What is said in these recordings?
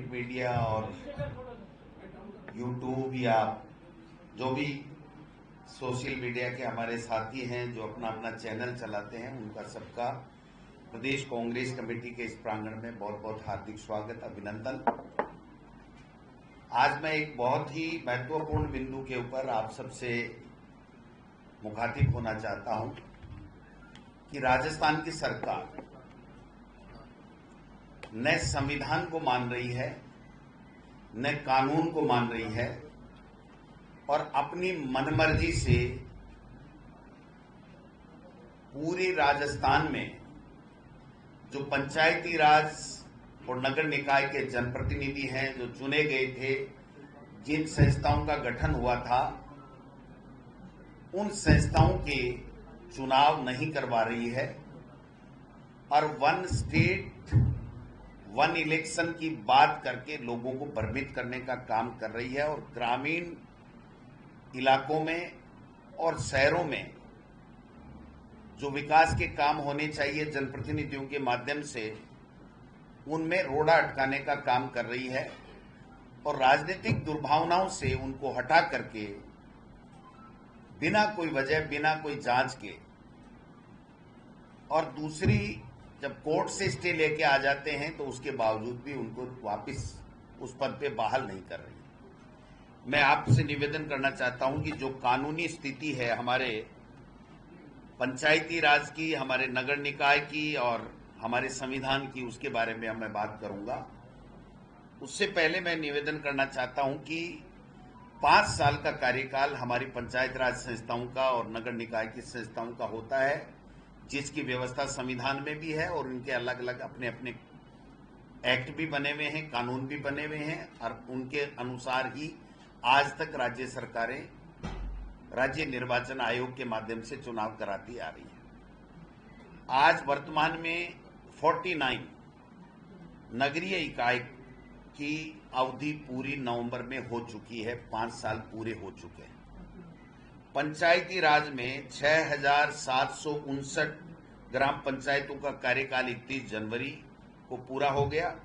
Media और YouTube या जो भी सोशल मीडिया के हमारे साथी हैं जो अपना अपना चैनल चलाते हैं, उनका सबका प्रदेश कांग्रेस कमेटी के इस प्रांगण में बहुत बहुत हार्दिक स्वागत, अभिनंदन। आज मैं एक बहुत ही महत्वपूर्ण बिंदु के ऊपर आप सबसे मुखातिब होना चाहता हूं कि राजस्थान की सरकार न संविधान को मान रही है, न कानून को मान रही है और अपनी मनमर्जी से पूरे राजस्थान में जो पंचायती राज और नगर निकाय के जनप्रतिनिधि हैं, जो चुने गए थे, जिन संस्थाओं का गठन हुआ था, उन संस्थाओं के चुनाव नहीं करवा रही है और वन स्टेट वन इलेक्शन की बात करके लोगों को भ्रमित करने का काम कर रही है और ग्रामीण इलाकों में और शहरों में जो विकास के काम होने चाहिए जनप्रतिनिधियों के माध्यम से, उनमें रोड़ा अटकाने का काम कर रही है और राजनीतिक दुर्भावनाओं से उनको हटा करके बिना कोई वजह, बिना कोई जांच के, और दूसरी जब कोर्ट से स्टे लेके आ जाते हैं तो उसके बावजूद भी उनको वापस उस पद पे बहाल नहीं कर रही। मैं आपसे निवेदन करना चाहता हूं कि जो कानूनी स्थिति है हमारे पंचायती राज की, हमारे नगर निकाय की और हमारे संविधान की, उसके बारे में मैं बात करूंगा। उससे पहले मैं निवेदन करना चाहता हूं कि 5 साल का कार्यकाल हमारी पंचायत राज संस्थाओं का और नगर निकाय की संस्थाओं का होता है, जिसकी व्यवस्था संविधान में भी है और उनके अलग अलग अपने अपने एक्ट भी बने हुए हैं, कानून भी बने हुए हैं और उनके अनुसार ही आज तक राज्य सरकारें राज्य निर्वाचन आयोग के माध्यम से चुनाव कराती आ रही है। आज वर्तमान में 49 नगरीय इकाई की अवधि पूरी नवंबर में हो चुकी है, 5 साल पूरे हो चुके हैं। पंचायती राज में 6,759 ग्राम पंचायतों का कार्यकाल 31 जनवरी को पूरा हो गया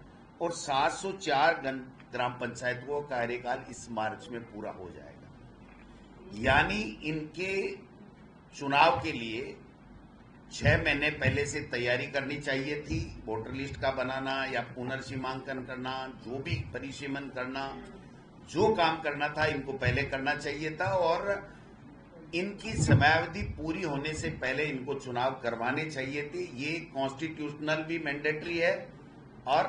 और 704 ग्राम पंचायतों का कार्यकाल इस मार्च में पूरा हो जाएगा। यानी इनके चुनाव के लिए 6 महीने पहले से तैयारी करनी चाहिए थी। वोटर लिस्ट का बनाना या पुनर्सीमांकन करना, जो भी परिसीमन करना, जो काम करना था इनको पहले करना चाहिए था और इनकी समयावधि पूरी होने से पहले इनको चुनाव करवाने चाहिए थे। ये कॉन्स्टिट्यूशनल भी मैंडेटरी है और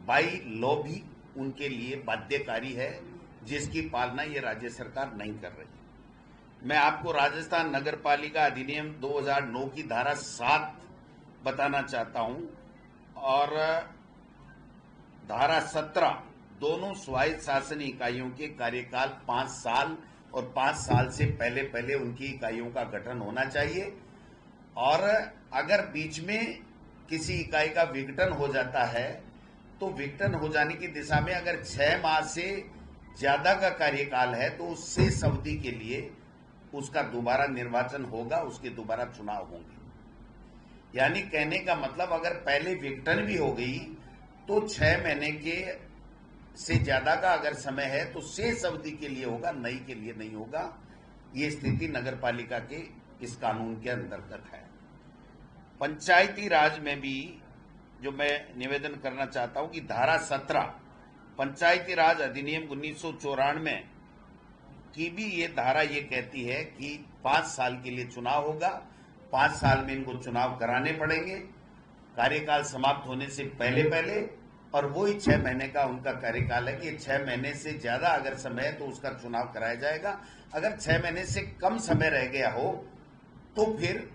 बाई लॉ भी उनके लिए बाध्यकारी है, जिसकी पालना ये राज्य सरकार नहीं कर रही। मैं आपको राजस्थान नगर पालिका अधिनियम 2009 की धारा 7 बताना चाहता हूं और धारा 17 दोनों स्वायत्त शासन इकाइयों के कार्यकाल 5 साल और 5 साल से पहले पहले उनकी इकाइयों का गठन होना चाहिए और अगर बीच में किसी इकाई का विघटन हो जाता है तो विघटन हो जाने की दिशा में अगर 6 माह से ज्यादा का कार्यकाल है तो उस शेष अवधि के लिए उसका दोबारा निर्वाचन होगा, उसके दोबारा चुनाव होंगे। यानी कहने का मतलब अगर पहले विघटन भी हो गई तो 6 महीने के से ज्यादा का अगर समय है तो शेष अवधि के लिए होगा, नई के लिए नहीं होगा। ये स्थिति नगर पालिका के इस कानून के अंतर्गत है। पंचायती राज में भी जो मैं निवेदन करना चाहता हूं कि धारा 17 पंचायती राज अधिनियम 1994 की भी ये धारा ये कहती है कि 5 साल के लिए चुनाव होगा, 5 साल में इनको चुनाव कराने पड़ेंगे कार्यकाल समाप्त होने से पहले पहले, और वही 6 महीने का उनका कार्यकाल है कि 6 महीने से ज्यादा अगर समय है तो उसका चुनाव कराया जाएगा। अगर 6 महीने से कम समय रह गया हो तो फिर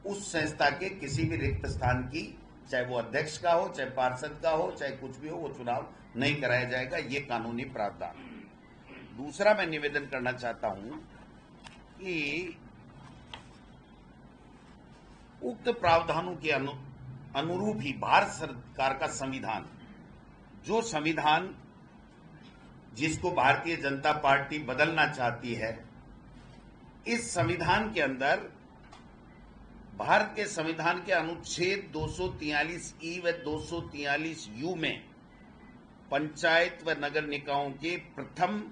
उस संस्था के किसी भी रिक्त स्थान की, चाहे वो अध्यक्ष का हो, चाहे पार्षद का हो, चाहे कुछ भी हो, वो चुनाव नहीं कराया जाएगा। ये कानूनी प्रावधान। दूसरा मैं निवेदन करना चाहता हूं कि उक्त प्रावधानों के अनुरूप ही भारत सरकार का संविधान, जो संविधान जिसको भारतीय जनता पार्टी बदलना चाहती है, इस संविधान के अंदर भारत के संविधान के अनुच्छेद 243 ई व 243 यू में पंचायत व नगर निकायों के प्रथम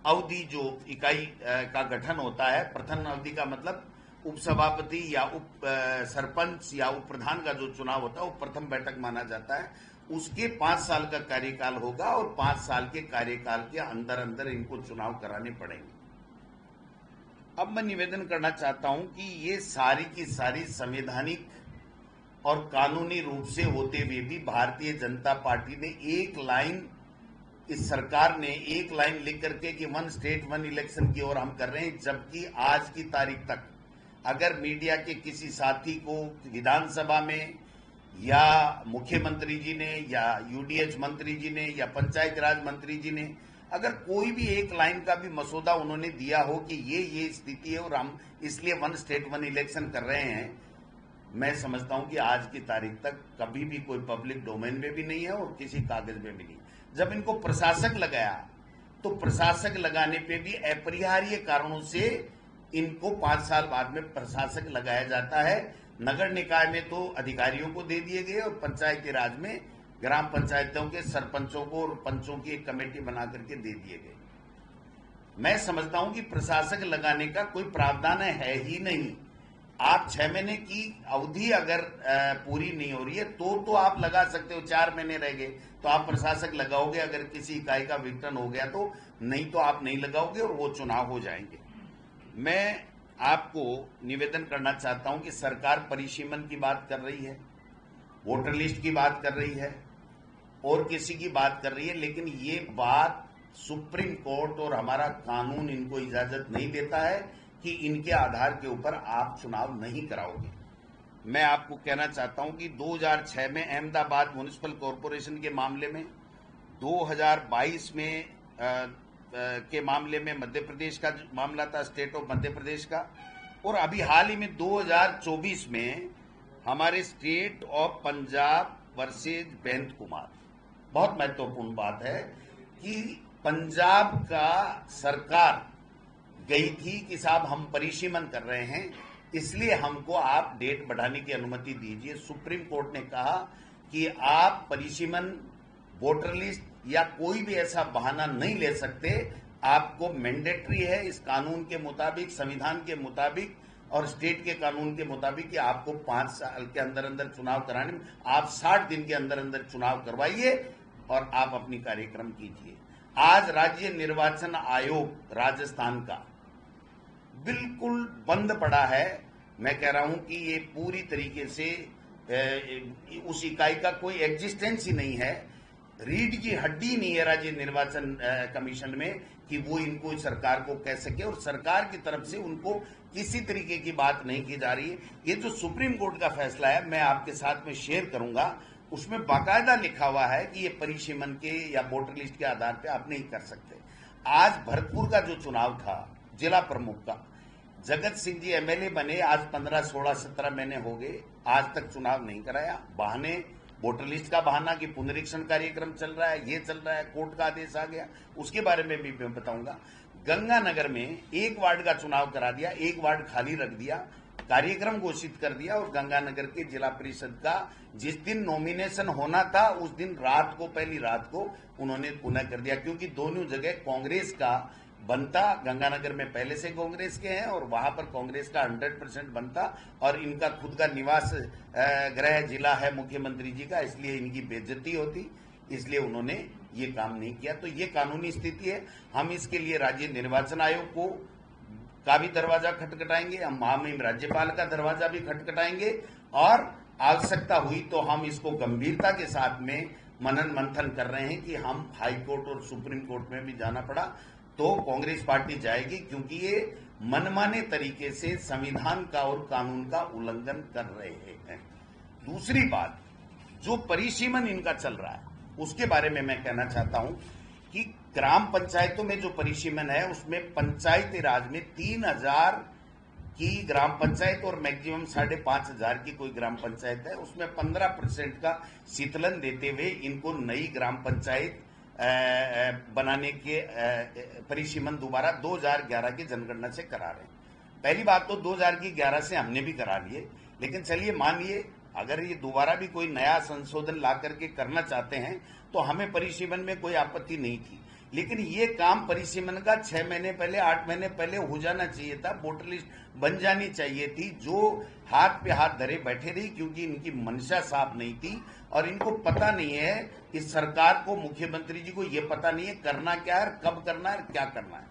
अवधि जो इकाई का गठन होता है, प्रथम अवधि का मतलब उपसभापति या उप सरपंच या उप प्रधान का जो चुनाव होता है वो प्रथम बैठक माना जाता है। उसके 5 साल का कार्यकाल होगा और 5 साल के कार्यकाल के अंदर अंदर इनको चुनाव कराने पड़ेंगे। अब मैं निवेदन करना चाहता हूं कि ये सारी की सारी संवैधानिक और कानूनी रूप से होते हुए भी भारतीय जनता पार्टी ने एक लाइन, इस सरकार ने एक लाइन लिख करके कि 1 स्टेट 1 इलेक्शन की ओर हम कर रहे हैं, जबकि आज की तारीख तक अगर मीडिया के किसी साथी को विधानसभा में या मुख्यमंत्री जी ने या यूडीएच मंत्री जी ने या पंचायत राज मंत्री जी ने अगर कोई भी एक लाइन का भी मसौदा उन्होंने दिया हो कि ये स्थिति है और हम इसलिए 1 स्टेट 1 इलेक्शन कर रहे हैं, मैं समझता हूं कि आज की तारीख तक कभी भी कोई पब्लिक डोमेन में भी नहीं है और किसी कागज में भी नहीं। जब इनको प्रशासक लगाया तो प्रशासक लगाने पे भी अपरिहार्य कारणों से इनको 5 साल बाद में प्रशासक लगाया जाता है। नगर निकाय में तो अधिकारियों को दे दिए गए और पंचायती राज में ग्राम पंचायतों के सरपंचों को और पंचों की एक कमेटी बना करके दे दिए गए। मैं समझता हूं कि प्रशासक लगाने का कोई प्रावधान है ही नहीं। आप 6 महीने की अवधि अगर पूरी नहीं हो रही है तो आप लगा सकते हो। 4 महीने रह गए तो आप प्रशासक लगाओगे, अगर किसी इकाई का विघटन हो गया तो, नहीं तो आप नहीं लगाओगे और वो चुनाव हो जाएंगे। मैं आपको निवेदन करना चाहता हूं कि सरकार परिसीमन की बात कर रही है, वोटर लिस्ट की बात कर रही है और किसी की बात कर रही है, लेकिन ये बात सुप्रीम कोर्ट और हमारा कानून इनको इजाजत नहीं देता है कि इनके आधार के ऊपर आप चुनाव नहीं कराओगे। मैं आपको कहना चाहता हूं कि 2006 में अहमदाबाद म्युनिसिपल कॉरपोरेशन के मामले में, 2022 में के मामले में मध्य प्रदेश का मामला था, स्टेट ऑफ मध्य प्रदेश का, और अभी हाल ही में 2024 में हमारे स्टेट ऑफ पंजाब वर्सेज बेंत कुमार। बहुत महत्वपूर्ण बात है कि पंजाब का सरकार गई थी कि साहब हम परिसीमन कर रहे हैं, इसलिए हमको आप डेट बढ़ाने की अनुमति दीजिए। सुप्रीम कोर्ट ने कहा कि आप परिसीमन, वोटर लिस्ट या कोई भी ऐसा बहाना नहीं ले सकते, आपको मैंडेटरी है इस कानून के मुताबिक, संविधान के मुताबिक और स्टेट के कानून के मुताबिक कि आपको 5 साल के अंदर अंदर चुनाव कराने, आप 60 दिन के अंदर अंदर चुनाव करवाइए और आप अपनी कार्यक्रम कीजिए। आज राज्य निर्वाचन आयोग राजस्थान का बिल्कुल बंद पड़ा है। मैं कह रहा हूं कि ये पूरी तरीके से उस इकाई का कोई एग्जिस्टेंस ही नहीं है, रीढ़ की हड्डी नहीं है राज्य निर्वाचन कमीशन में कि वो इनको सरकार को कह सके, और सरकार की तरफ से उनको किसी तरीके की बात नहीं की जा रही है। ये जो सुप्रीम कोर्ट का फैसला है मैं आपके साथ में शेयर करूंगा, उसमें बाकायदा लिखा हुआ है कि ये परिसीमन के या वोटर लिस्ट के आधार पे आप नहीं कर सकते। आज भरतपुर का जो चुनाव था जिला प्रमुख का, जगत सिंह जी एमएलए बने, आज 15, 16, 17 महीने हो गए, आज तक चुनाव नहीं कराया। बहाने, वोटर लिस्ट का बहाना कि पुनरीक्षण कार्यक्रम चल रहा है, ये चल रहा है, कोर्ट का आदेश आ गया, उसके बारे में भी मैं बताऊंगा। गंगानगर में 1 वार्ड का चुनाव करा दिया, 1 वार्ड खाली रख दिया, कार्यक्रम घोषित कर दिया, और गंगानगर के जिला परिषद का जिस दिन नॉमिनेशन होना था उस दिन रात को, पहली रात को उन्होंने पुनः कर दिया, क्योंकि दोनों जगह कांग्रेस का बनता, गंगानगर में पहले से कांग्रेस के हैं और वहां पर कांग्रेस का 100% बनता, और इनका खुद का निवास गृह जिला है मुख्यमंत्री जी का, इसलिए इनकी बेइज्जती होती, इसलिए उन्होंने ये काम नहीं किया। तो ये कानूनी स्थिति है। हम इसके लिए राज्य निर्वाचन आयोग का भी दरवाजा खटखटाएंगे, हम महामहिम राज्यपाल का दरवाजा भी खटखटाएंगे, और आवश्यकता हुई तो हम इसको गंभीरता के साथ में मनन मंथन कर रहे हैं कि हम हाई कोर्ट और सुप्रीम कोर्ट में भी जाना पड़ा तो कांग्रेस पार्टी जाएगी, क्योंकि ये मनमाने तरीके से संविधान का और कानून का उल्लंघन कर रहे हैं। दूसरी बात, जो परिसीमन इनका चल रहा है उसके बारे में मैं कहना चाहता हूं कि ग्राम पंचायतों में जो परिसीमन है उसमें पंचायती राज में 3000 की ग्राम पंचायत और मैक्सिमम 5500 की कोई ग्राम पंचायत है, उसमें 15% का शीतलन देते हुए इनको नई ग्राम पंचायत बनाने के परिसीमन दोबारा 2011 की जनगणना से करा रहे हैं। पहली बात तो 2011 से हमने भी करा लिए, लेकिन चलिए मान लिए अगर ये दोबारा भी कोई नया संशोधन ला करके करना चाहते हैं तो हमें परिसीमन में कोई आपत्ति नहीं थी, लेकिन ये काम परिसीमन का 6 महीने पहले 8 महीने पहले हो जाना चाहिए था। वोटर लिस्ट बन जानी चाहिए थी। जो हाथ पे हाथ धरे बैठे रही, क्योंकि इनकी मंशा साफ नहीं थी और इनको पता नहीं है, इस सरकार को, मुख्यमंत्री जी को ये पता नहीं है करना क्या है, कब करना है, क्या करना है।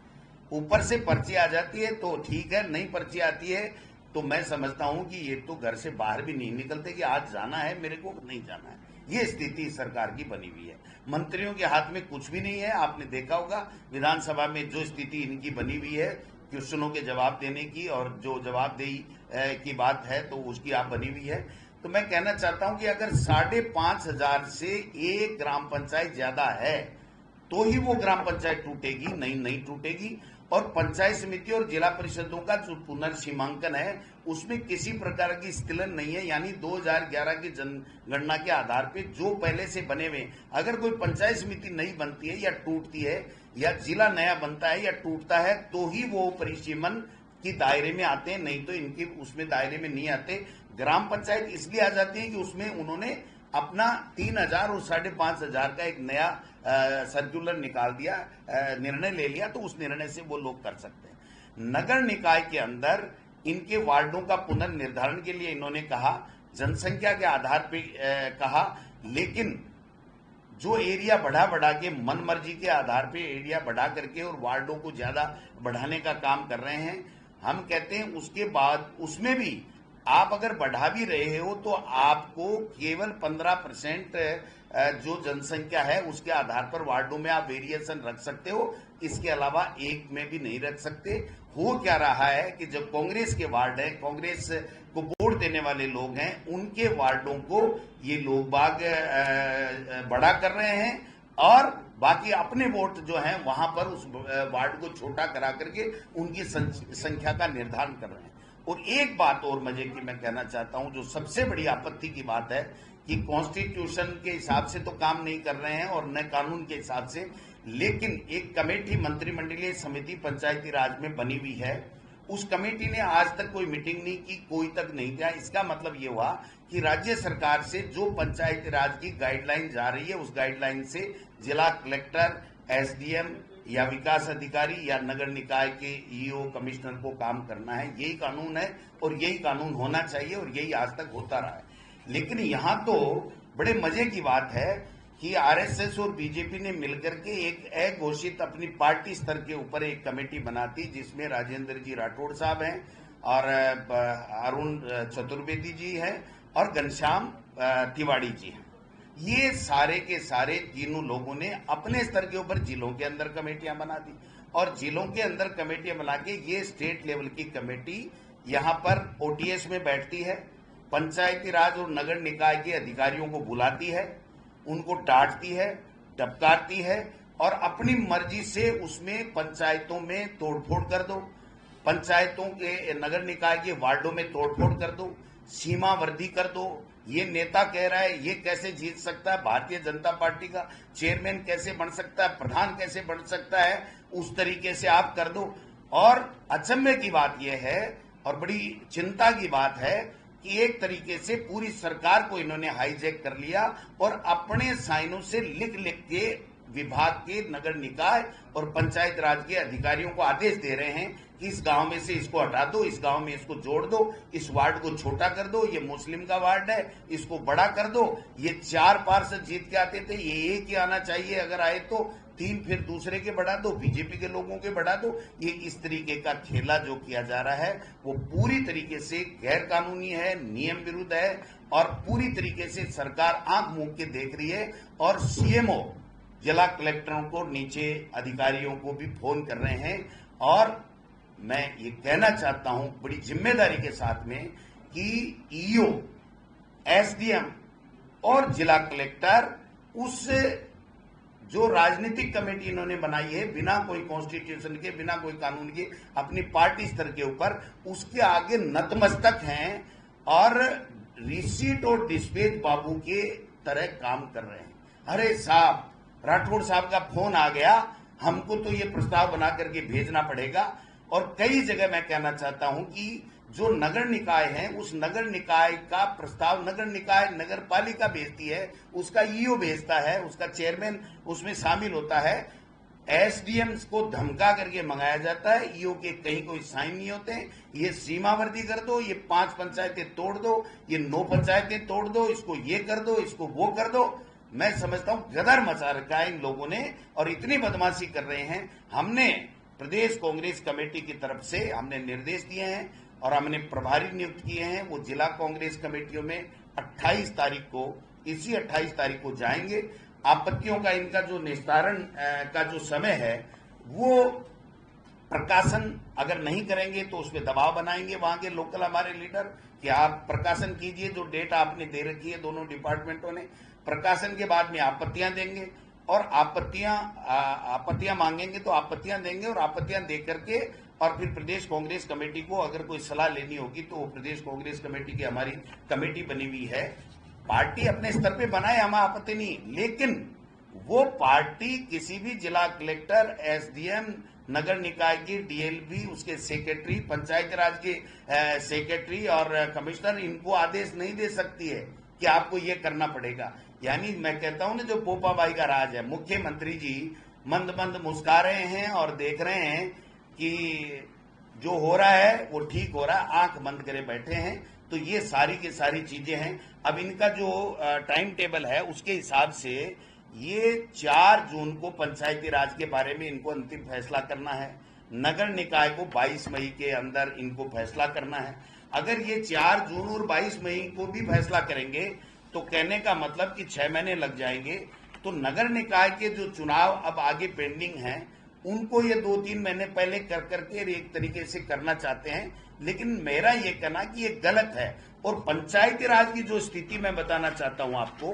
ऊपर से पर्ची आ जाती है तो ठीक है, नहीं पर्ची आती है तो मैं समझता हूं कि ये तो घर से बाहर भी नहीं निकलते कि आज जाना है मेरे को, नहीं जाना है। ये स्थिति सरकार की बनी हुई है। मंत्रियों के हाथ में कुछ भी नहीं है। आपने देखा होगा विधानसभा में जो स्थिति इनकी बनी हुई है क्वेश्चनों के जवाब देने की, और जो जवाबदेही की बात है तो उसकी आप बनी हुई है। तो मैं कहना चाहता हूं कि अगर 5,500 से एक ग्राम पंचायत ज्यादा है तो ही वो ग्राम पंचायत टूटेगी, नहीं टूटेगी। और पंचायत समिति और जिला परिषदों का जो पुनर्सीमांकन है उसमें किसी प्रकार की स्खलन नहीं है। यानी 2011 की जनगणना के आधार पे जो पहले से बने हुए, अगर कोई पंचायत समिति नहीं बनती है या टूटती है या जिला नया बनता है या टूटता है तो ही वो परिसीमन की दायरे में आते हैं, नहीं तो इनके उसमें दायरे में नहीं आते। ग्राम पंचायत इसलिए आ जाती है कि उसमें उन्होंने अपना 3,000 और 5,500 का एक नया सर्कुलर निकाल दिया, निर्णय ले लिया, तो उस निर्णय से वो लोग कर सकते हैं। नगर निकाय के अंदर इनके वार्डों का पुनर्निर्धारण के लिए इन्होंने कहा, जनसंख्या के आधार पे कहा, लेकिन जो एरिया बढ़ा के मन मर्जी के आधार पे एरिया बढ़ा करके और वार्डों को ज्यादा बढ़ाने का काम कर रहे हैं। हम कहते हैं उसके बाद उसमें भी आप अगर बढ़ा भी रहे हो तो आपको केवल 15% जो जनसंख्या है उसके आधार पर वार्डों में आप वेरिएशन रख सकते हो, इसके अलावा एक में भी नहीं रख सकते। हो क्या रहा है कि जब कांग्रेस के वार्ड है, कांग्रेस को वोट देने वाले लोग हैं, उनके वार्डों को ये लोग बाग बड़ा कर रहे हैं और बाकी अपने वोट जो हैं वहां पर उस वार्ड को छोटा करा करके उनकी संख्या का निर्धारण कर रहे हैं। और एक बात और मजे की मैं कहना चाहता हूं, जो सबसे बड़ी आपत्ति की बात है कि कॉन्स्टिट्यूशन के हिसाब से तो काम नहीं कर रहे हैं और न कानून के हिसाब से, लेकिन एक कमेटी मंत्रिमंडलीय समिति पंचायती राज में बनी हुई है। उस कमेटी ने आज तक कोई मीटिंग नहीं की, कोई तक नहीं किया। इसका मतलब ये हुआ कि राज्य सरकार से जो पंचायती राज की गाइडलाइन जा रही है उस गाइडलाइन से जिला कलेक्टर, एसडीएम या विकास अधिकारी या नगर निकाय के ईओ कमिश्नर को काम करना है। यही कानून है और यही कानून होना चाहिए और यही आज तक होता रहा है। लेकिन यहां तो बड़े मजे की बात है कि आरएसएस और बीजेपी ने मिलकर के एक अघोषित अपनी पार्टी स्तर के ऊपर एक कमेटी बनाती, जिसमें राजेंद्र जी राठौड़ साहब हैं और अरुण चतुर्वेदी जी हैं और घनश्याम तिवाड़ी जी हैं। ये सारे के सारे तीनों लोगों ने अपने स्तर के ऊपर जिलों के अंदर कमेटियां बना दी और जिलों के अंदर कमेटियां बना के ये स्टेट लेवल की कमेटी यहां पर ओटीएस में बैठती है, पंचायती राज और नगर निकाय के अधिकारियों को बुलाती है, उनको डांटती है, टपकारती है और अपनी मर्जी से उसमें पंचायतों में तोड़फोड़ कर दो, पंचायतों के नगर निकाय के वार्डों में तोड़फोड़ कर दो, सीमा वर्दी कर दो। ये नेता कह रहा है ये कैसे जीत सकता है, भारतीय जनता पार्टी का चेयरमैन कैसे बन सकता है, प्रधान कैसे बन सकता है, उस तरीके से आप कर दो। और अचंभे की बात यह है और बड़ी चिंता की बात है कि एक तरीके से पूरी सरकार को इन्होंने हाईजैक कर लिया और अपने साइनों से लिख के विभाग के, नगर निकाय और पंचायत राज के अधिकारियों को आदेश दे रहे हैं कि इस गांव में से इसको हटा दो, इस गांव में इसको जोड़ दो, इस वार्ड को छोटा कर दो, ये मुस्लिम का वार्ड है इसको बड़ा कर दो। ये 4 पार्षद जीत के आते थे, ये एक ही आना चाहिए, अगर आए तो 3 फिर दूसरे के बढ़ा दो, बीजेपी के लोगों के बढ़ा दो। ये इस तरीके का खेला जो किया जा रहा है वो पूरी तरीके से गैर कानूनी है, नियम विरुद्ध है और पूरी तरीके से सरकार आंख मूंद के देख रही है। और सीएमओ जिला कलेक्टरों को, नीचे अधिकारियों को भी फोन कर रहे हैं। और मैं ये कहना चाहता हूं बड़ी जिम्मेदारी के साथ में कि ईओ, एसडीएम और जिला कलेक्टर उस जो राजनीतिक कमेटी इन्होंने बनाई है बिना कोई कॉन्स्टिट्यूशन के, बिना कोई कानून के, अपनी पार्टी स्तर के ऊपर, उसके आगे नतमस्तक हैं और रिसीट और डिस्पैच बाबू के तरह काम कर रहे हैं। अरे साहब, राठौड़ साहब का फोन आ गया, हमको तो ये प्रस्ताव बना करके भेजना पड़ेगा। और कई जगह मैं कहना चाहता हूं कि जो नगर निकाय है उस नगर निकाय का प्रस्ताव नगर निकाय नगर पालिका भेजती है, उसका ईओ भेजता है, उसका चेयरमैन उसमें शामिल होता है। एसडीएम को धमका करके मंगाया जाता है, ईओ के कहीं कोई साइन नहीं होते। ये सीमावर्ती कर दो, ये 5 पंचायतें तोड़ दो, ये 9 पंचायतें तोड़ दो, इसको ये कर दो, इसको वो कर दो। मैं समझता हूं गदर मचा रखा है इन लोगों ने और इतनी बदमाशी कर रहे हैं। हमने प्रदेश कांग्रेस कमेटी की तरफ से हमने निर्देश दिए हैं और हमने प्रभारी नियुक्त किए हैं। वो जिला कांग्रेस कमेटियों में 28 तारीख को, इसी 28 तारीख को जाएंगे। आपत्तियों का इनका जो निस्तारण का जो समय है वो प्रकाशन अगर नहीं करेंगे तो उसमें दबाव बनाएंगे वहां के लोकल हमारे लीडर कि आप प्रकाशन कीजिए, जो डेट आपने दे रखी है दोनों डिपार्टमेंटों ने। प्रकाशन के बाद में आपत्तियां देंगे और आपत्तियां मांगेंगे तो आपत्तियां देंगे और आपत्तियां दे करके और फिर प्रदेश कांग्रेस कमेटी को अगर कोई सलाह लेनी होगी तो प्रदेश कांग्रेस कमेटी की हमारी कमेटी बनी हुई है। पार्टी अपने स्तर पे बनाए, हमें आपत्ति नहीं, लेकिन वो पार्टी किसी भी जिला कलेक्टर, एसडीएम, नगर निकाय की डीएलबी, उसके सेक्रेटरी, पंचायत राज के सेक्रेटरी और कमिश्नर इनको आदेश नहीं दे सकती है कि आपको ये करना पड़ेगा। यानी मैं कहता हूं ना, जो पोपाबाई का राज है, मुख्यमंत्री जी मंद मंद मुस्कुरा रहे हैं और देख रहे हैं कि जो हो रहा है वो ठीक हो रहा है, आंख बंद करे बैठे हैं। तो ये सारी की सारी चीजें हैं। अब इनका जो टाइम टेबल है उसके हिसाब से ये 4 जून को पंचायती राज के बारे में इनको अंतिम फैसला करना है। नगर निकाय को 22 मई के अंदर इनको फैसला करना है। अगर ये 4 जून और 22 मई को भी फैसला करेंगे तो कहने का मतलब कि 6 महीने लग जाएंगे। तो नगर निकाय के जो चुनाव अब आगे पेंडिंग हैं उनको ये 2-3 महीने पहले कर करके एक तरीके से करना चाहते हैं। लेकिन मेरा ये कहना कि ये गलत है। और पंचायती राज की जो स्थिति मैं बताना चाहता हूं आपको,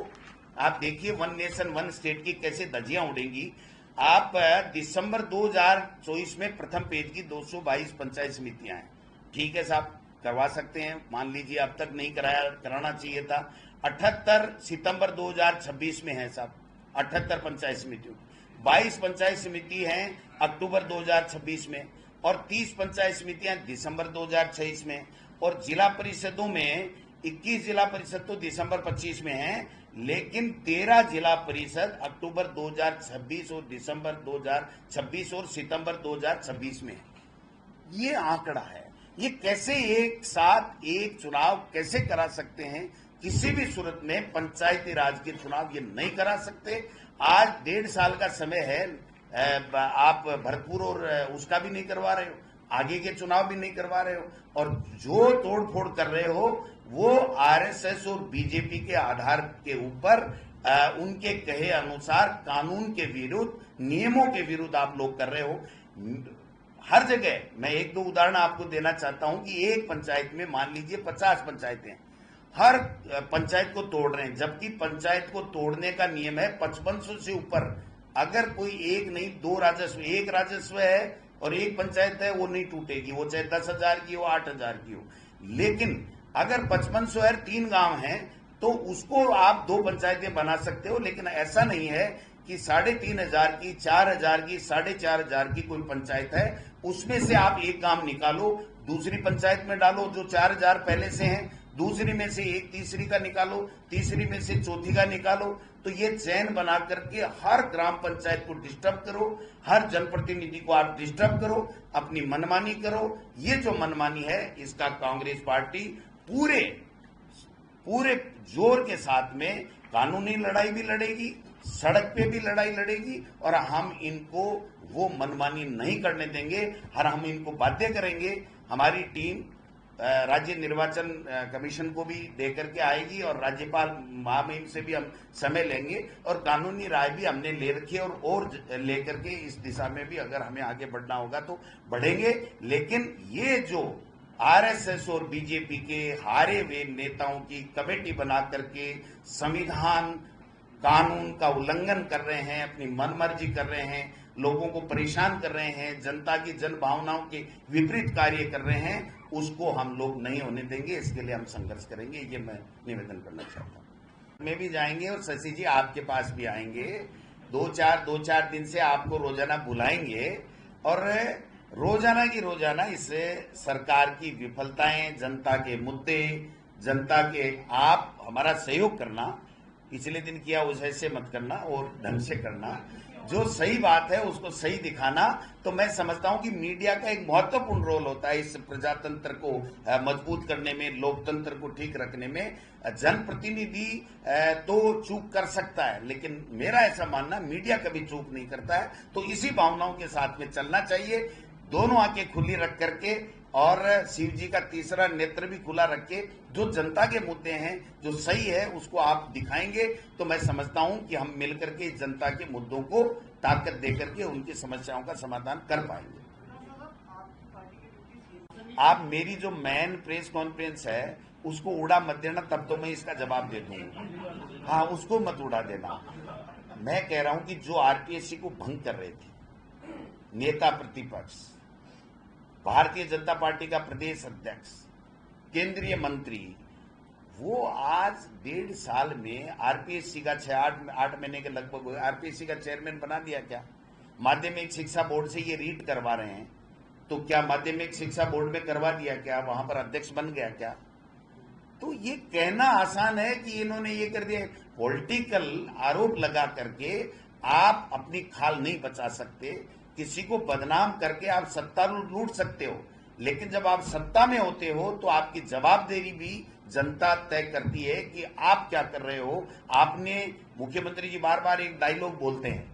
आप देखिए वन नेशन वन स्टेट की कैसे धज्जियां उड़ेंगी। आप दिसंबर 2024 में प्रथम पेज की 222 पंचायत समितियां हैं, ठीक है साहब, करवा सकते हैं, मान लीजिए अब तक नहीं कराना चाहिए था। 78 सितंबर 2026 में है साहब, 78 पंचायत समितियों, 22 पंचायत समिति हैं अक्टूबर 2026 में और 30 पंचायत समितियां दिसंबर 2026 में। और जिला परिषदों में 21 जिला परिषद तो दिसंबर 25 में हैं, लेकिन 13 जिला परिषद अक्टूबर 2026 और दिसंबर 2026 और सितंबर 2026 में है। ये आंकड़ा है। ये कैसे एक साथ एक चुनाव कैसे करा सकते हैं? किसी भी सूरत में पंचायती राज के चुनाव ये नहीं करा सकते। आज 1.5 साल का समय है, आप भरतपुर और उसका भी नहीं करवा रहे हो, आगे के चुनाव भी नहीं करवा रहे हो, और जो तोड़फोड़ कर रहे हो वो आरएसएस और बीजेपी के आधार के ऊपर उनके कहे अनुसार कानून के विरुद्ध, नियमों के विरुद्ध आप लोग कर रहे हो। हर जगह मैं 1-2 उदाहरण आपको देना चाहता हूं कि एक पंचायत में मान लीजिए 50 पंचायतें, हर पंचायत को तोड़ रहे हैं, जबकि पंचायत को तोड़ने का नियम है 5500 से ऊपर। अगर कोई एक नहीं 2 राजस्व, एक राजस्व है और एक पंचायत है, वो नहीं टूटेगी, वो चाहे 10,000 की हो 8,000 की हो। लेकिन अगर 5500 है, 3 गांव हैं, तो उसको आप 2 पंचायतें बना सकते हो। लेकिन ऐसा नहीं है कि 3,500 की, 4,000 की, 4,500 की कोई पंचायत है, उसमें से आप एक गांव निकालो, दूसरी पंचायत में डालो जो 4,000 पहले से हैं, दूसरी में से एक तीसरी का निकालो, तीसरी में से चौथी का निकालो। तो ये चैन बना करके हर ग्राम पंचायत को डिस्टर्ब करो, हर जनप्रतिनिधि को आप डिस्टर्ब करो, अपनी मनमानी करो। ये जो मनमानी है इसका कांग्रेस पार्टी पूरे जोर के साथ में कानूनी लड़ाई भी लड़ेगी, सड़क पे भी लड़ाई लड़ेगी, और हम इनको वो मनमानी नहीं करने देंगे। हम इनको बाध्य करेंगे। हमारी टीम राज्य निर्वाचन कमीशन को भी देकर के आएगी और राज्यपाल महामहिम से भी हम समय लेंगे और कानूनी राय भी हमने ले रखी है और लेकर के इस दिशा में भी अगर हमें आगे बढ़ना होगा तो बढ़ेंगे। लेकिन ये जो आरएसएस और बीजेपी के हारे हुए नेताओं की कमेटी बना करके संविधान कानून का उल्लंघन कर रहे हैं, अपनी मनमर्जी कर रहे हैं, लोगों को परेशान कर रहे हैं, जनता की जन भावनाओं के विपरीत कार्य कर रहे हैं, उसको हम लोग नहीं होने देंगे। इसके लिए हम संघर्ष करेंगे, ये मैं निवेदन करना चाहता हूँ। में भी जाएंगे और शशि जी आपके पास भी आएंगे, 2-4 दिन से आपको रोजाना बुलाएंगे और रोजाना की रोजाना इससे सरकार की विफलताएं, जनता के मुद्दे, जनता के, आप हमारा सहयोग करना, पिछले दिन किया उस ऐसे मत करना और ढंग से करना, जो सही बात है उसको सही दिखाना। तो मैं समझता हूं कि मीडिया का एक महत्वपूर्ण रोल होता है इस प्रजातंत्र को मजबूत करने में, लोकतंत्र को ठीक रखने में। जनप्रतिनिधि तो चूक कर सकता है, लेकिन मेरा ऐसा मानना मीडिया कभी चूक नहीं करता है। तो इसी भावनाओं के साथ में चलना चाहिए, दोनों आंखें खुली रख करके, और शिव जी का तीसरा नेत्र भी खुला रख के जो जनता के मुद्दे हैं, जो सही है, उसको आप दिखाएंगे तो मैं समझता हूं कि हम मिलकर के जनता के मुद्दों को ताकत देकर के उनकी समस्याओं का समाधान कर पाएंगे। आप मेरी जो मेन प्रेस कॉन्फ्रेंस है उसको उड़ा मत देना, तब तो मैं इसका जवाब दे दूंगा। हाँ, उसको मत उड़ा देना। मैं कह रहा हूं कि जो आरपीएससी को भंग कर रहे थे नेता प्रतिपक्ष, भारतीय जनता पार्टी का प्रदेश अध्यक्ष, केंद्रीय मंत्री, वो आज 1.5 साल में आरपीएससी का 6-8 महीने के लगभग आरपीएससी का चेयरमैन बना दिया क्या? माध्यमिक शिक्षा बोर्ड से ये रीट करवा रहे हैं, तो क्या माध्यमिक शिक्षा बोर्ड में करवा दिया क्या? वहां पर अध्यक्ष बन गया क्या? तो ये कहना आसान है कि इन्होंने ये कर दिया। पॉलिटिकल आरोप लगा करके आप अपनी खाल नहीं बचा सकते, किसी को बदनाम करके आप सत्ता लूट सकते हो, लेकिन जब आप सत्ता में होते हो तो आपकी जवाबदेही भी जनता तय करती है कि आप क्या कर रहे हो। आपने, मुख्यमंत्री जी बार बार एक डायलॉग बोलते हैं,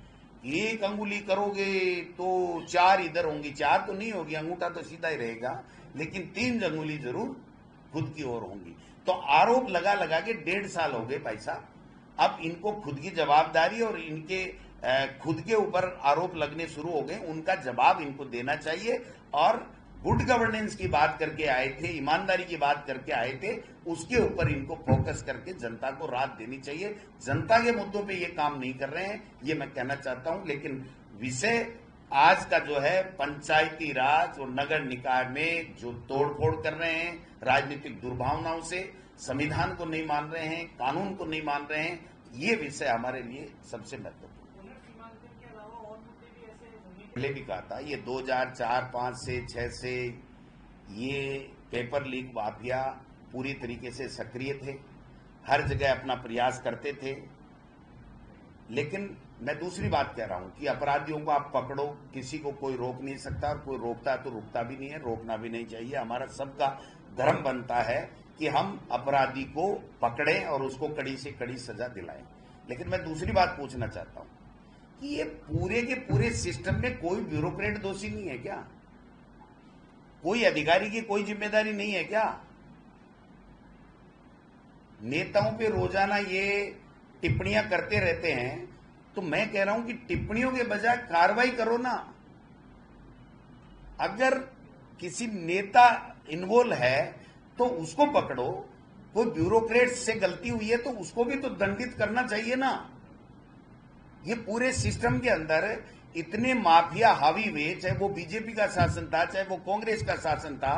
एक अंगुली करोगे तो 4 इधर होंगी, 4 तो नहीं होगी, अंगूठा तो सीधा ही रहेगा, लेकिन 3 अंगुली जरूर खुद की ओर होंगी। तो आरोप लगा लगा के 1.5 साल हो गए भाई साहब। अब इनको खुद की जवाबदारी और इनके खुद के ऊपर आरोप लगने शुरू हो गए, उनका जवाब इनको देना चाहिए। और गुड गवर्नेंस की बात करके आए थे, ईमानदारी की बात करके आए थे, उसके ऊपर इनको फोकस करके जनता को राहत देनी चाहिए। जनता के मुद्दों पे ये काम नहीं कर रहे हैं, ये मैं कहना चाहता हूं। लेकिन विषय आज का जो है पंचायती राज और नगर निकाय में जो तोड़फोड़ कर रहे हैं राजनीतिक दुर्भावनाओं से, संविधान को नहीं मान रहे हैं, कानून को नहीं मान रहे हैं, ये विषय हमारे लिए सबसे महत्वपूर्ण। पहले भी कहा था, ये 2004, 5 से 6 से ये पेपर लीक माफिया पूरी तरीके से सक्रिय थे, हर जगह अपना प्रयास करते थे। लेकिन मैं दूसरी बात कह रहा हूं कि अपराधियों को आप पकड़ो, किसी को कोई रोक नहीं सकता, और कोई रोकता है तो रुकता भी नहीं है, रोकना भी नहीं चाहिए। हमारा सबका धर्म बनता है कि हम अपराधी को पकड़ें और उसको कड़ी से कड़ी सजा दिलाएं। लेकिन मैं दूसरी बात पूछना चाहता हूं कि ये पूरे के पूरे सिस्टम में कोई ब्यूरोक्रेट दोषी नहीं है क्या? कोई अधिकारी की कोई जिम्मेदारी नहीं है क्या? नेताओं पे रोजाना ये टिप्पणियां करते रहते हैं, तो मैं कह रहा हूं कि टिप्पणियों के बजाय कार्रवाई करो ना। अगर किसी नेता इन्वॉल्व है तो उसको पकड़ो, कोई ब्यूरोक्रेट से गलती हुई है तो उसको भी तो दंडित करना चाहिए ना। ये पूरे सिस्टम के अंदर इतने माफिया हावी हुए, चाहे वो बीजेपी का शासन था, चाहे वो कांग्रेस का शासन था,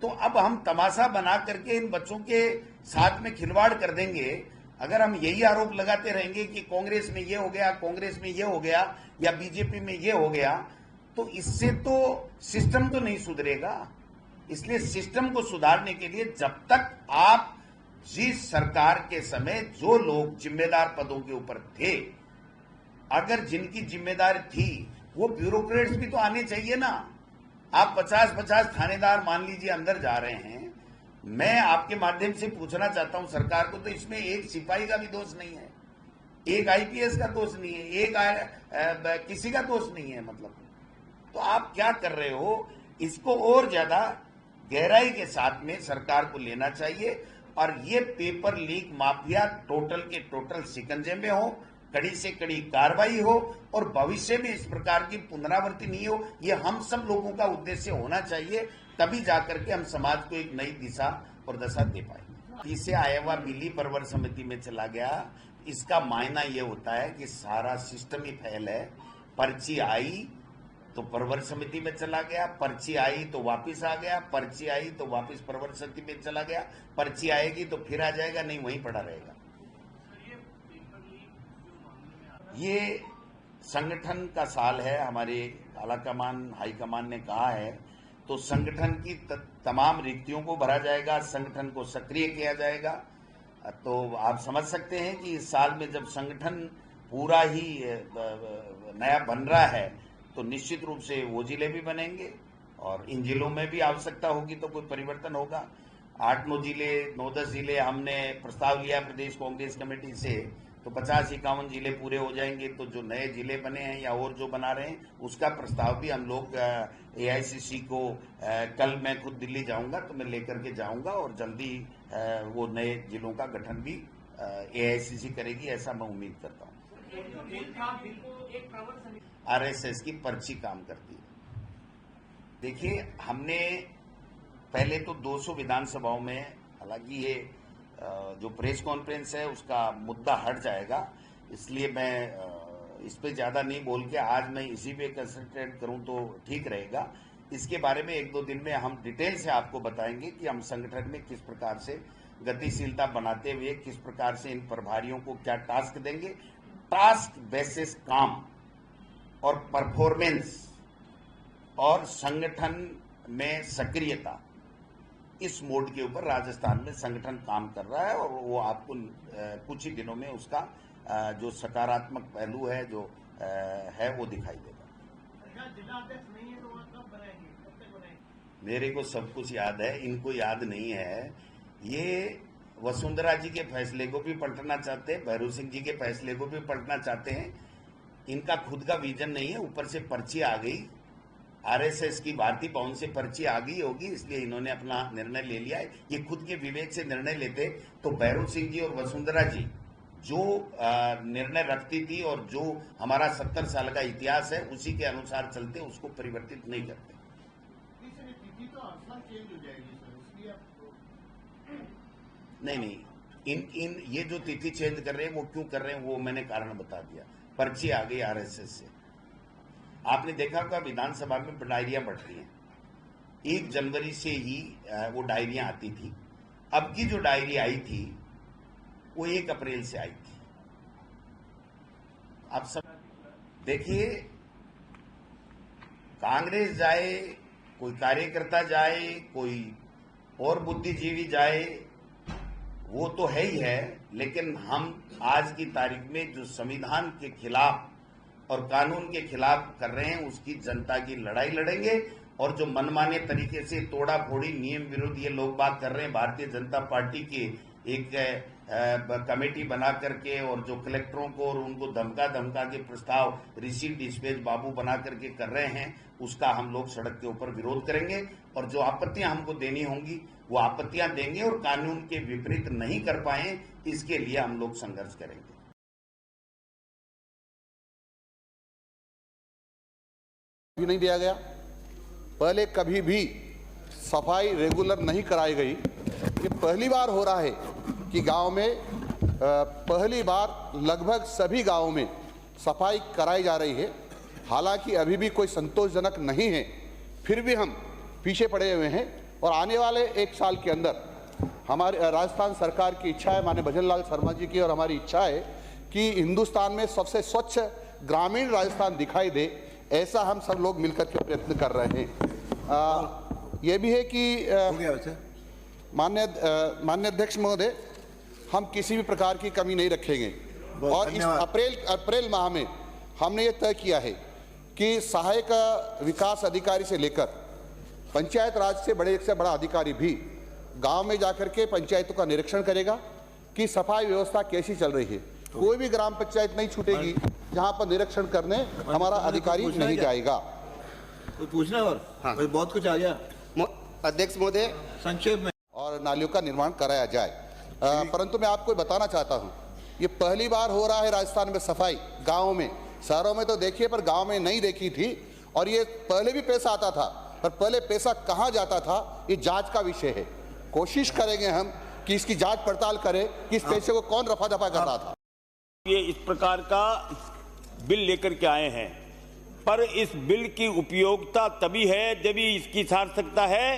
तो अब हम तमाशा बना करके इन बच्चों के साथ में खिलवाड़ कर देंगे। अगर हम यही आरोप लगाते रहेंगे कि कांग्रेस में ये हो गया, कांग्रेस में ये हो गया, या बीजेपी में ये हो गया, तो इससे तो सिस्टम तो नहीं सुधरेगा। इसलिए सिस्टम को सुधारने के लिए जब तक आप जिस सरकार के समय जो लोग जिम्मेदार पदों के ऊपर थे, अगर जिनकी जिम्मेदारी थी, वो ब्यूरोक्रेट्स भी तो आने चाहिए ना। आप 50-50 थानेदार मान लीजिए अंदर जा रहे हैं। मैं आपके माध्यम से पूछना चाहता हूं सरकार को, तो इसमें एक सिपाही का भी दोष नहीं है, एक आईपीएस का दोष नहीं है, एक किसी का दोष नहीं है। मतलब तो आप क्या कर रहे हो? इसको और ज्यादा गहराई के साथ में सरकार को लेना चाहिए, और ये पेपर लीक माफिया टोटल के टोटल शिकंजे में हो, कड़ी से कड़ी कार्रवाई हो, और भविष्य में इस प्रकार की पुनरावृत्ति नहीं हो। ये हम सब लोगों का उद्देश्य होना चाहिए, तभी जाकर के हम समाज को एक नई दिशा और दशा दे पाएंगे। इसे आया हुआ बिल्ली परवर समिति में चला गया, इसका मायना ये होता है कि सारा सिस्टम ही फेल है। पर्ची आई तो परवर समिति में चला गया, पर्ची आई तो वापिस आ गया, पर्ची आई तो वापिस परवर समिति में चला गया, पर्ची आएगी तो फिर आ जाएगा, नहीं वहीं पड़ा रहेगा। ये संगठन का साल है, हमारे आला कमान हाई कमान ने कहा है, तो संगठन की तमाम रिक्तियों को भरा जाएगा, संगठन को सक्रिय किया जाएगा। तो आप समझ सकते हैं कि इस साल में जब संगठन पूरा ही नया बन रहा है तो निश्चित रूप से वो जिले भी बनेंगे और इन जिलों में भी आवश्यकता होगी तो कोई परिवर्तन होगा। 8-9 जिले 9-10 जिले हमने प्रस्ताव लिया प्रदेश कांग्रेस कमेटी से, तो 50-51 जिले पूरे हो जाएंगे। तो जो नए जिले बने हैं या और जो बना रहे हैं उसका प्रस्ताव भी हम लोग AICC को कल मैं खुद दिल्ली जाऊंगा तो मैं लेकर के जाऊंगा और जल्दी वो नए जिलों का गठन भी AICC करेगी, ऐसा मैं उम्मीद करता हूँ। RSS की पर्ची काम करती है। देखिए, हमने पहले तो 200 विधानसभाओं में, हालांकि ये जो प्रेस कॉन्फ्रेंस है उसका मुद्दा हट जाएगा, इसलिए मैं इस पे ज्यादा नहीं बोल के आज मैं इसी पे कंसंट्रेट करूं तो ठीक रहेगा। इसके बारे में 1-2 दिन में हम डिटेल से आपको बताएंगे कि हम संगठन में किस प्रकार से गतिशीलता बनाते हुए किस प्रकार से इन प्रभारियों को क्या टास्क देंगे। टास्क बेसिस काम और परफॉर्मेंस और संगठन में सक्रियता, इस मोड के ऊपर राजस्थान में संगठन काम कर रहा है और वो आपको कुछ ही दिनों में उसका जो सकारात्मक पहलू है जो है वो दिखाई देगा। जिला अध्यक्ष नहीं है तो वो कब बनाएंगे, कब तक बनाएंगे? मेरे को सब कुछ याद है, इनको याद नहीं है। ये वसुंधरा जी के फैसले को भी पलटना चाहते हैं, भैरू सिंह जी के फैसले को भी पलटना चाहते हैं। इनका खुद का विजन नहीं है, ऊपर से पर्ची आ गई, RSS की भारतीय भवन से पर्ची आ गई होगी, इसलिए इन्होंने अपना निर्णय ले लिया है। ये खुद के विवेक से निर्णय लेते तो भैरू सिंह जी और वसुंधरा जी जो निर्णय रखती थी और जो हमारा 70 साल का इतिहास है उसी के अनुसार चलते, उसको परिवर्तित नहीं करते। नहीं, ये जो तिथि चेंज कर रहे हैं वो क्यों कर रहे हैं वो मैंने कारण बता दिया। पर्ची आ गई RSS से। आपने देखा होगा विधानसभा में डायरिया बढ़ रही है, 1 जनवरी से ही वो डायरिया आती थी। अब की जो डायरी आई थी वो 1 अप्रैल से आई थी। आप सब देखिए, कांग्रेस जाए, कोई कार्यकर्ता जाए, कोई और बुद्धिजीवी जाए, वो तो है ही है, लेकिन हम आज की तारीख में जो संविधान के खिलाफ और कानून के खिलाफ कर रहे हैं उसकी जनता की लड़ाई लड़ेंगे। और जो मनमाने तरीके से तोड़ा फोड़ी नियम विरोध ये लोग बात कर रहे हैं, भारतीय जनता पार्टी के एक कमेटी बना करके और जो कलेक्टरों को और उनको धमका के प्रस्ताव रिसीव डिस्पैच बाबू बना करके कर रहे हैं, उसका हम लोग सड़क के ऊपर विरोध करेंगे। और जो आपत्तियां हमको देनी होंगी वो आपत्तियां देंगे और कानून के विपरीत नहीं कर पाए इसके लिए हम लोग संघर्ष करेंगे। नहीं दिया गया, पहले कभी भी सफाई रेगुलर नहीं कराई गई। ये पहली बार हो रहा है कि गांव में पहली बार लगभग सभी गांवों में सफाई कराई जा रही है। हालांकि अभी भी कोई संतोषजनक नहीं है, फिर भी हम पीछे पड़े हुए हैं और आने वाले 1 साल के अंदर हमारी राजस्थान सरकार की इच्छा है, माननीय भजन लाल शर्मा जी की और हमारी इच्छा है कि हिंदुस्तान में सबसे स्वच्छ ग्रामीण राजस्थान दिखाई दे, ऐसा हम सब लोग मिलकर के प्रयत्न कर रहे हैं। ये भी है कि माननीय अध्यक्ष महोदय, हम किसी भी प्रकार की कमी नहीं रखेंगे और इस अप्रैल माह में हमने ये तय किया है कि सहायक विकास अधिकारी से लेकर पंचायत राज से बड़ा अधिकारी भी गांव में जाकर के पंचायतों का निरीक्षण करेगा कि सफाई व्यवस्था कैसी चल रही है। कोई भी ग्राम पंचायत नहीं छूटेगी जहां पर निरीक्षण करने हमारा अधिकारी नहीं जाएगा। पूछना और हाँ, बहुत कुछ आ गया अध्यक्ष महोदय, संक्षेप में, और नालियों का निर्माण कराया जाए। परंतु मैं आपको बताना चाहता हूं, ये पहली बार हो रहा है राजस्थान में सफाई गाँव में। शहरों में तो देखिए, पर गाँव में नहीं देखी थी। और ये पहले भी पैसा आता था, पर पहले पैसा कहाँ जाता था ये जांच का विषय है। कोशिश करेंगे हम कि इसकी जांच पड़ताल करें कि इस पैसे को कौन रफा दफा कर रहा था। ये इस प्रकार का बिल लेकर के आए हैं, पर इस बिल की उपयोगिता तभी है जब इसकी सार्थकता है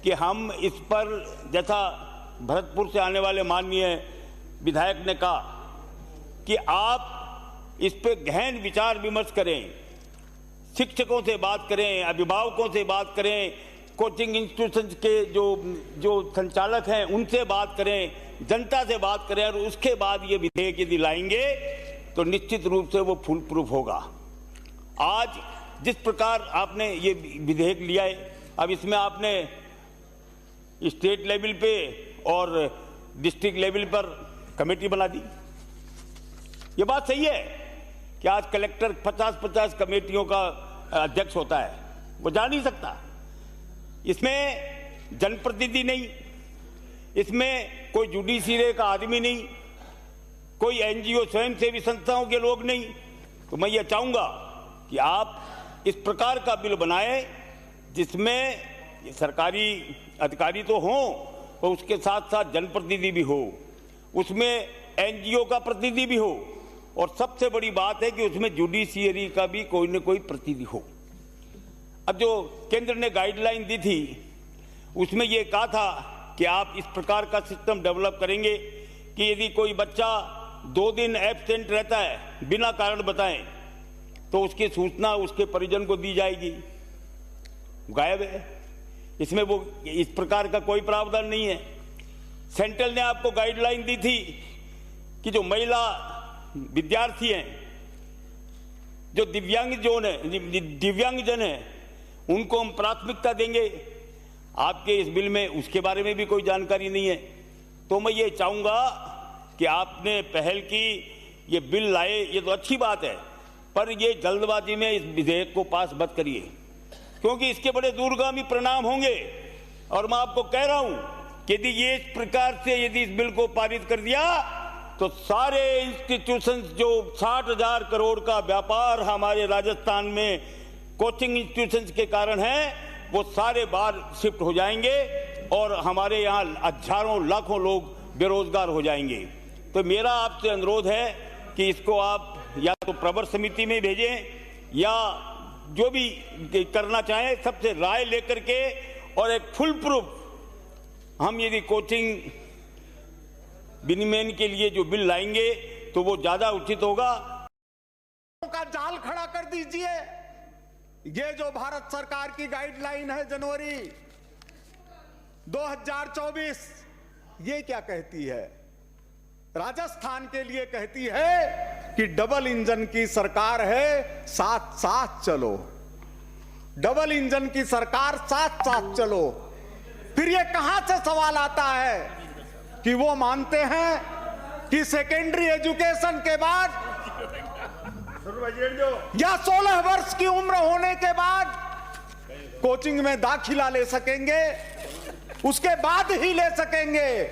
कि हम इस पर, जैसा भरतपुर से आने वाले माननीय विधायक ने कहा कि आप इस पे गहन विचार विमर्श करें, शिक्षकों से बात करें, अभिभावकों से बात करें, कोचिंग इंस्टीट्यूशन के जो संचालक हैं उनसे बात करें, जनता से बात करें, और उसके बाद ये विधेयक यदि लाएंगे तो निश्चित रूप से वो फुल प्रूफ होगा। आज जिस प्रकार आपने ये विधेयक लिया है, अब इसमें आपने स्टेट लेवल पे और डिस्ट्रिक्ट लेवल पर कमेटी बना दी। ये बात सही है कि आज कलेक्टर 50-50 कमेटियों का अध्यक्ष होता है, वो जा नहीं सकता। इसमें जनप्रतिनिधि नहीं, इसमें कोई जुडिशियरी का आदमी नहीं, कोई एनजीओ स्वयंसेवी संस्थाओं के लोग नहीं। तो मैं ये चाहूंगा कि आप इस प्रकार का बिल बनाएं जिसमें सरकारी अधिकारी तो हों और उसके साथ साथ जनप्रतिनिधि भी हो, उसमें एनजीओ का प्रतिनिधि भी हो, और सबसे बड़ी बात है कि उसमें जुडिशियरी का भी कोई न कोई प्रतिनिधि हो। अब जो केंद्र ने गाइडलाइन दी थी उसमें यह कहा था कि आप इस प्रकार का सिस्टम डेवलप करेंगे कि यदि कोई बच्चा 2 दिन एब्सेंट रहता है बिना कारण बताएं तो उसकी सूचना उसके परिजन को दी जाएगी। गायब है, इसमें वो इस प्रकार का कोई प्रावधान नहीं है। सेंट्रल ने आपको गाइडलाइन दी थी कि जो महिला विद्यार्थी हैं, जो दिव्यांगजन है, उनको हम प्राथमिकता देंगे। आपके इस बिल में उसके बारे में भी कोई जानकारी नहीं है। तो मैं ये चाहूंगा कि आपने पहल की, ये बिल लाए, ये तो अच्छी बात है, पर ये जल्दबाजी में इस विधेयक को पास मत करिए, क्योंकि इसके बड़े दूरगामी परिणाम होंगे। और मैं आपको कह रहा हूं कि यदि ये इस प्रकार से यदि इस बिल को पारित कर दिया तो सारे इंस्टीट्यूशंस जो 60,000 करोड़ का व्यापार हमारे राजस्थान में कोचिंग इंस्टीट्यूशंस के कारण है, वो सारे बाहर शिफ्ट हो जाएंगे और हमारे यहाँ हजारों लाखों लोग बेरोजगार हो जाएंगे। तो मेरा आपसे अनुरोध है कि इसको आप या तो प्रवर समिति में भेजें या जो भी करना चाहें, सबसे राय लेकर के, और एक फुल प्रूफ हम यदि कोचिंग विनिमय के लिए जो बिल लाएंगे तो वो ज्यादा उचित होगा। का जाल खड़ा कर दीजिए। ये जो भारत सरकार की गाइडलाइन है जनवरी 2024, ये क्या कहती है? राजस्थान के लिए कहती है कि डबल इंजन की सरकार है, साथ साथ चलो। डबल इंजन की सरकार, साथ साथ चलो। फिर ये कहां से सवाल आता है कि वो मानते हैं कि सेकेंडरी एजुकेशन के बाद या 16 वर्ष की उम्र होने के बाद कोचिंग में दाखिला ले सकेंगे, उसके बाद ही ले सकेंगे।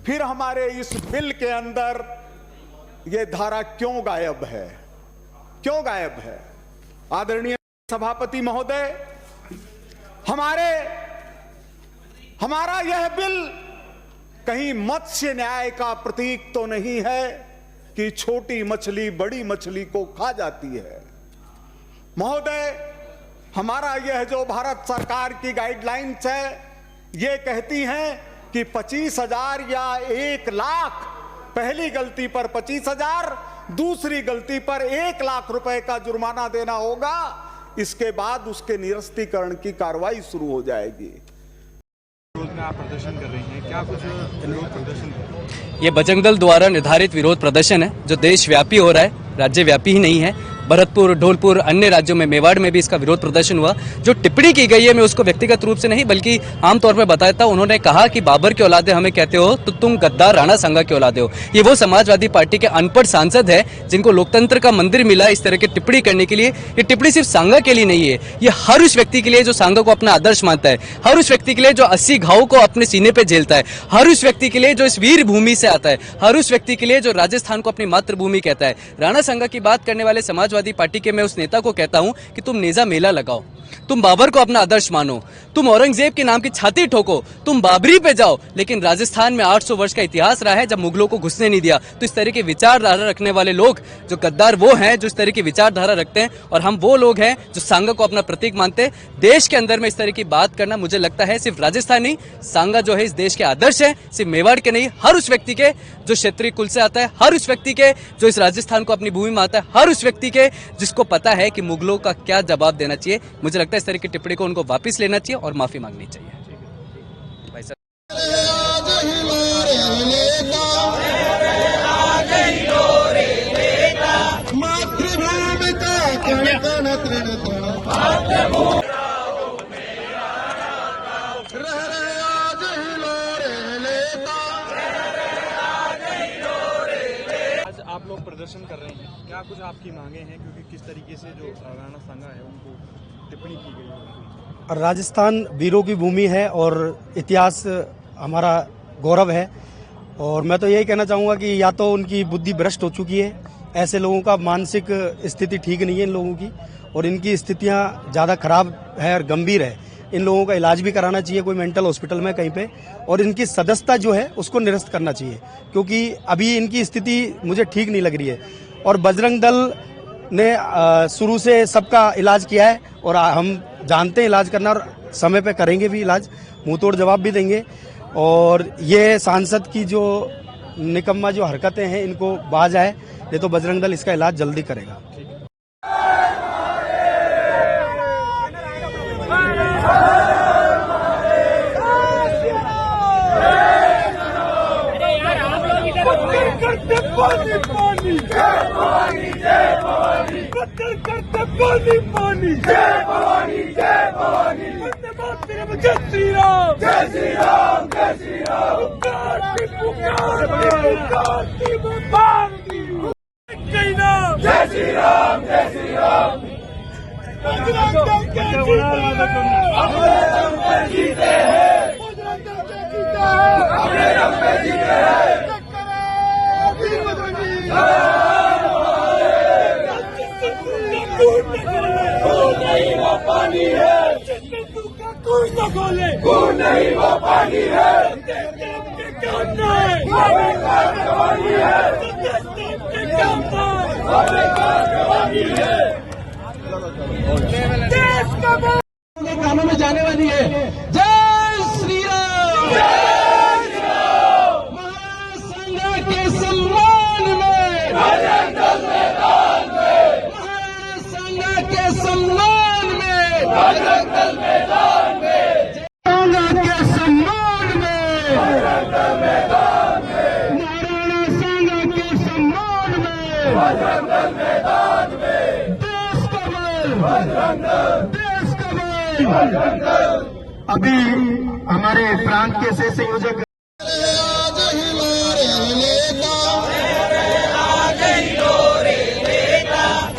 फिर हमारे इस बिल के अंदर यह धारा क्यों गायब है? क्यों गायब है? आदरणीय सभापति महोदय, हमारा यह बिल कहीं मत्स्य न्याय का प्रतीक तो नहीं है कि छोटी मछली बड़ी मछली को खा जाती है। महोदय, हमारा यह जो भारत सरकार की गाइडलाइंस है, ये कहती हैं कि 25,000 या 1 लाख, पहली गलती पर 25,000, दूसरी गलती पर 1 लाख रुपए का जुर्माना देना होगा। इसके बाद उसके निरस्तीकरण की कार्रवाई शुरू हो जाएगी। आप प्रदर्शन कर रही हैं, क्या कुछ विरोध प्रदर्शन? ये बजरंग दल द्वारा निर्धारित विरोध प्रदर्शन है जो देशव्यापी हो रहा है, राज्यव्यापी ही नहीं है। भरतपुर, धौलपुर, अन्य राज्यों में, मेवाड़ में भी इसका विरोध प्रदर्शन हुआ। जो टिप्पणी की गई है, मैं उसको व्यक्तिगत रूप से नहीं बल्कि आमतौर पर बताता हूं। उन्होंने कहा कि बाबर के औलादे हमें कहते हो तो तुम गद्दार राणा सांगा के औलादे हो। ये वो समाजवादी पार्टी के अनपढ़ सांसद है जिनको लोकतंत्र का मंदिर मिला इस तरह की टिप्पणी करने के लिए। ये टिप्पणी सिर्फ सांगा के लिए नहीं है, ये हर उस व्यक्ति के लिए जो सांगा को अपना आदर्श मानता है, हर उस व्यक्ति के लिए जो 80 घावों को अपने सीने पे झेलता है, हर उस व्यक्ति के लिए जो इस वीर भूमि से आता है, हर उस व्यक्ति के लिए जो राजस्थान को अपनी मातृभूमि कहता है। राणा सांगा की बात करने वाले समाजवादी पार्टी के मैं उस नेता को कहता हूं कि तुम नेजा मेला लगाओ, तुम बाबर को अपना आदर्श मानो, तुम औरंगजेब के नाम की छाती ठोको, तुम बाबरी पे जाओ, लेकिन राजस्थान में 800 वर्ष का इतिहास रहा है जब मुगलों को घुसने नहीं दिया। तो इस तरह की विचारधारा रखने वाले लोग जो गद्दार वो हैं जो इस तरह की विचारधारा रखते हैं, और हम वो लोग हैं जो सांगा को अपना प्रतीक मानते हैं। देश के अंदर में इस तरह की बात करना मुझे लगता है सिर्फ राजस्थान नहीं, सांगा जो है इस देश के आदर्श है, सिर्फ मेवाड़ के नहीं, हर उस व्यक्ति के जो क्षेत्रीय कुल से आता है, हर उस व्यक्ति के जो इस राजस्थान को अपनी भूमि मानता है, हर उस व्यक्ति के चाहिए, जिसको पता है कि मुगलों का क्या जवाब देना चाहिए। मुझे लगता है इस तरह की टिप्पणी को उनको वापस लेना चाहिए और माफी मांगनी चाहिए। भाई साहब, आज आप लोग प्रदर्शन कर रहे हैं, क्या कुछ आपकी मांगे हैं? क्योंकि किस तरीके से जो राणा सांगा है उनको टिप्पणी की गई है। राजस्थान वीरों की भूमि है और इतिहास हमारा गौरव है। और मैं तो यही कहना चाहूँगा कि या तो उनकी बुद्धि भ्रष्ट हो चुकी है, ऐसे लोगों का मानसिक स्थिति ठीक नहीं है इन लोगों की, और इनकी स्थितियाँ ज़्यादा खराब है और गंभीर है। इन लोगों का इलाज भी कराना चाहिए कोई मेंटल हॉस्पिटल में कहीं पे, और इनकी सदस्यता जो है उसको निरस्त करना चाहिए, क्योंकि अभी इनकी स्थिति मुझे ठीक नहीं लग रही है। और बजरंग दल ने शुरू से सबका इलाज किया है और हम जानते हैं इलाज करना, और समय पे करेंगे भी इलाज, मुंह तोड़ जवाब भी देंगे। और ये सांसद की जो निकम्मा जो हरकतें हैं इनको बाज आए, ये तो बजरंग दल इसका इलाज जल्दी करेगा। कानों में जाने वाली है। जय श्री राम, जय श्री राम। महासंघ के सम्मान में, महासंघ के सम्मान में, संघ के सम्मान में, नारायण संघ के सम्मान में, देश का बल, देश का बल। अभी हमारे प्रांत के से संयोजक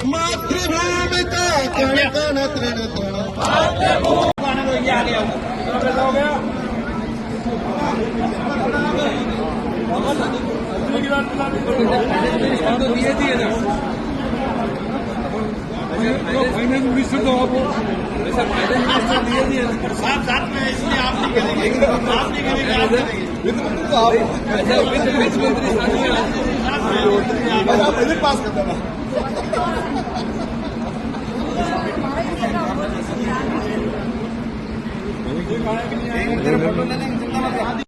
मातृभूमि का कण कण तृण तृण साथ में, इसलिए आप नहीं करेंगे, आप नहीं करेंगे, पास कर देना। फोटो ले लेंगे, चिंता मत करो।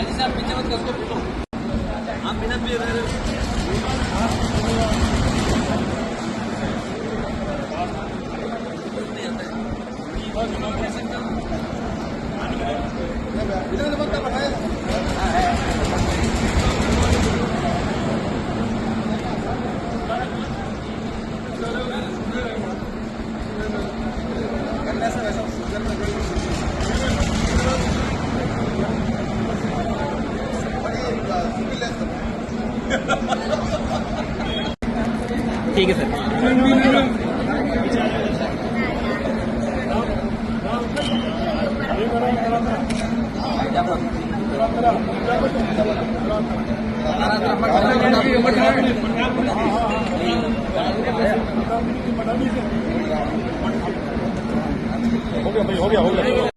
साहब पीछे मत कसको, आप बिना पिए रह रहे हो। ठीक है सर। Gracias. हो गया